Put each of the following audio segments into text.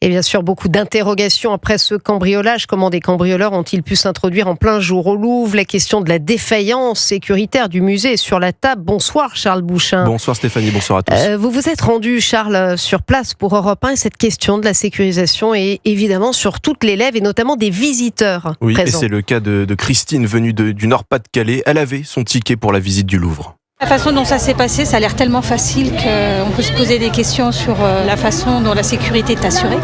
Et bien sûr, beaucoup d'interrogations après ce cambriolage. Comment des cambrioleurs ont-ils pu s'introduire en plein jour au Louvre? La question de la défaillance sécuritaire du musée est sur la table. Bonsoir Charles Bouchin. Bonsoir Stéphanie, bonsoir à tous. Vous vous êtes rendu, Charles, sur place pour Europe 1 et cette question de la sécurisation est évidemment sur toutes les lèvres et notamment des visiteurs Oui, présents. et c'est le cas de Christine venue du Nord-Pas-de-Calais. Elle avait son ticket pour la visite du Louvre. La façon dont ça s'est passé, ça a l'air tellement facile qu'on peut se poser des questions sur la façon dont la sécurité est assurée.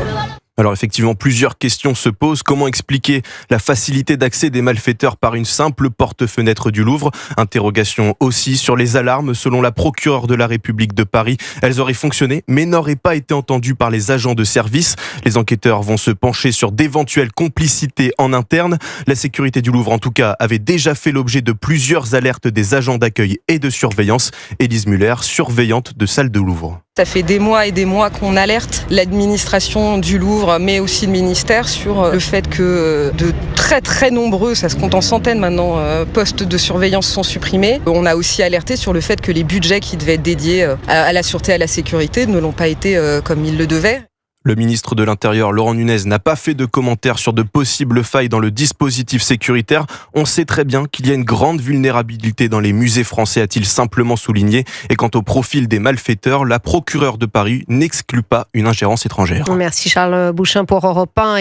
Alors effectivement, plusieurs questions se posent. Comment expliquer la facilité d'accès des malfaiteurs par une simple porte-fenêtre du Louvre? Interrogation aussi sur les alarmes. Selon la procureure de la République de Paris, elles auraient fonctionné mais n'auraient pas été entendues par les agents de service. Les enquêteurs vont se pencher sur d'éventuelles complicités en interne. La sécurité du Louvre, en tout cas, avait déjà fait l'objet de plusieurs alertes des agents d'accueil et de surveillance. Élise Muller, surveillante de salle de Louvre. Ça fait des mois et des mois qu'on alerte l'administration du Louvre, mais aussi le ministère, sur le fait que de très très nombreux, ça se compte en centaines maintenant, postes de surveillance sont supprimés. On a aussi alerté sur le fait que les budgets qui devaient être dédiés à la sûreté et à la sécurité ne l'ont pas été comme ils le devaient. Le ministre de l'Intérieur, Laurent Nunez, n'a pas fait de commentaires sur de possibles failles dans le dispositif sécuritaire. On sait très bien qu'il y a une grande vulnérabilité dans les musées français, a-t-il simplement souligné. Et quant au profil des malfaiteurs, la procureure de Paris n'exclut pas une ingérence étrangère. Merci Charles Bouchin pour Europe 1.